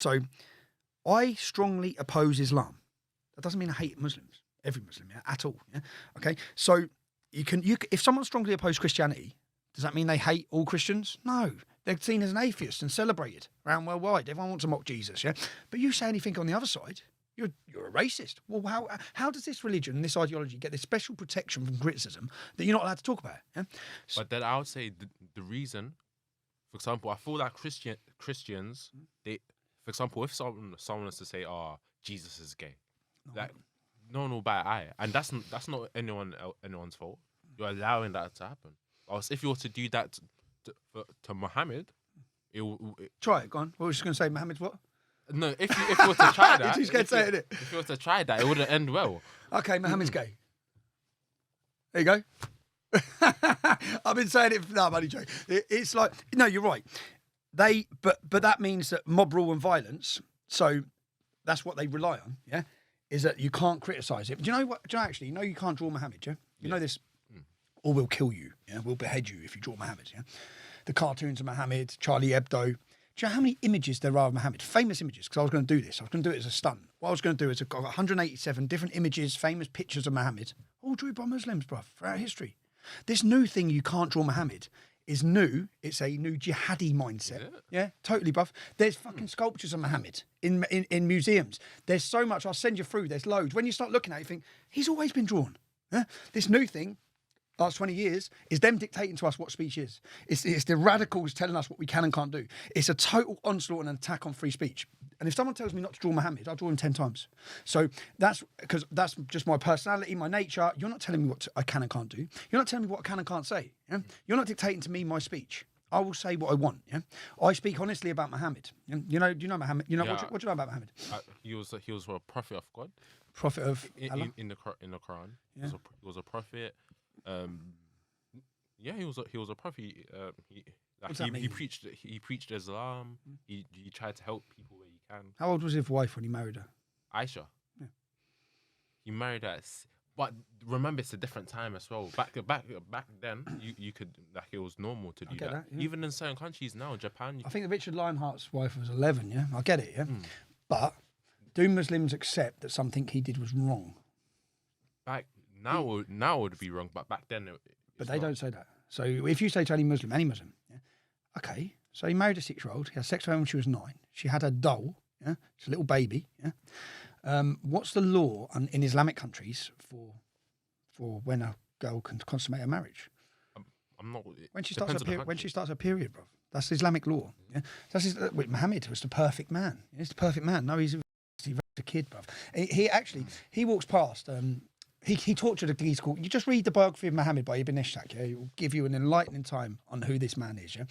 So I strongly oppose Islam. That doesn't mean I hate Muslims, every Muslim, yeah, at all. Yeah? Okay. So if someone strongly opposes Christianity, does that mean they hate all Christians? No. They're seen as an atheist and celebrated around worldwide. Everyone wants to mock Jesus, yeah? But you say anything on the other side, you're a racist. Well, how does this religion, this ideology, get this special protection from criticism that you're not allowed to talk about? Yeah? But then I would say the reason, for example, I feel like Christians, they, for example, if someone was to say, "Oh, Jesus is gay," like no one will bat an eye, and that's not anyone's fault. You're allowing that to happen. Or if you were to do that to Muhammad, try it. Go on. What was you going to say? Muhammad's what? No, if you were to try that, He's going to say it. If you were to try that, it wouldn't end well. Okay, Muhammad's gay. There you go. I've been saying it. No, I'm only joking. It's like, no, you're right. But that means that mob rule and violence. So that's what they rely on. Yeah, is that you can't criticise it. Do you know what? Actually, you can't draw Muhammad. Yeah, you know this. Or we'll kill you. Yeah, we'll behead you if you draw Muhammad. Yeah, the cartoons of Muhammad, Charlie Hebdo. Do you know how many images there are of Muhammad? Famous images, because I was going to do this. I was going to do it as a stunt. What I was going to do is I've got 187 different images, famous pictures of Muhammad, all drawn by Muslims, bruv, throughout history. This new thing you can't draw Muhammad is new. It's a new jihadi mindset. Yeah, totally, bruv. There's fucking sculptures of Muhammad in museums. There's so much. I'll send you through. There's loads. When you start looking at it, you think, he's always been drawn. Yeah? This new thing, last 20 years, is them dictating to us what speech is. It's the radicals telling us what we can and can't do. It's a total onslaught and an attack on free speech. And if someone tells me not to draw Muhammad, I'll draw him 10 times. So that's because that's just my personality, my nature. You're not telling me what I can and can't do. You're not telling me what I can and can't say. Yeah? You're not dictating to me my speech. I will say what I want. Yeah, I speak honestly about Muhammad. Do you know Muhammad? You know what do you know about Muhammad? He was a prophet of God. Prophet of Allah? In the Quran. Yeah. He was a prophet. He was a prophet. He preached Islam. He tried to help people where he can. How old was his wife when he married her? Aisha. Yeah. He married her, but remember it's a different time as well. Back then, you could, like, it was normal to do that. Yeah. Even in certain countries now, Japan. I think that Richard Lionheart's wife was 11. Yeah, I get it. Yeah, but do Muslims accept that something he did was wrong? Now it would be wrong, but back then they don't say that. So if you say to any Muslim, yeah, okay, so he married a 6-year-old, he had sex with her when she was 9, she had a doll, yeah, it's a little baby, yeah. What's the law in Islamic countries for when a girl can consummate a marriage? I'm not. When she starts her period, bro. That's Islamic law. Yeah, Muhammad was the perfect man. He's the perfect man. No, he's a kid, bro. He walks past. He tortured a geese called. You just read the biography of Muhammad by Ibn Ishaq. Yeah, it will give you an enlightening time on who this man is. Yeah,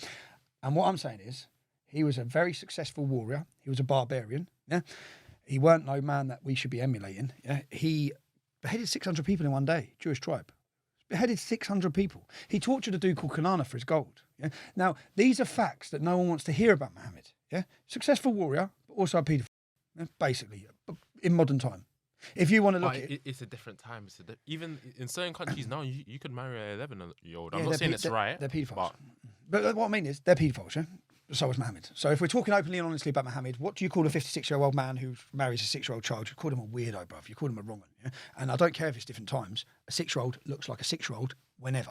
and what I'm saying is, he was a very successful warrior. He was a barbarian. Yeah, he weren't no man that we should be emulating. Yeah, he beheaded 600 people in one day. Jewish tribe beheaded 600 people. He tortured a dude called Cananin for his gold. Yeah, now these are facts that no one wants to hear about Muhammad. Yeah, successful warrior, but also a paedophile. Yeah? Basically, in modern time. If you want to look at it, it's a different time. Even in certain countries now, you could marry an 11-year-old. I'm not saying it's right. They're paedophiles. But what I mean is, they're paedophiles, yeah? So was Muhammad. So if we're talking openly and honestly about Muhammad, what do you call a 56-year-old man who marries a 6-year-old child? You call him a weirdo, bruv. You call him a wrong one. Yeah? And I don't care if it's different times. A 6-year-old looks like a 6-year-old whenever.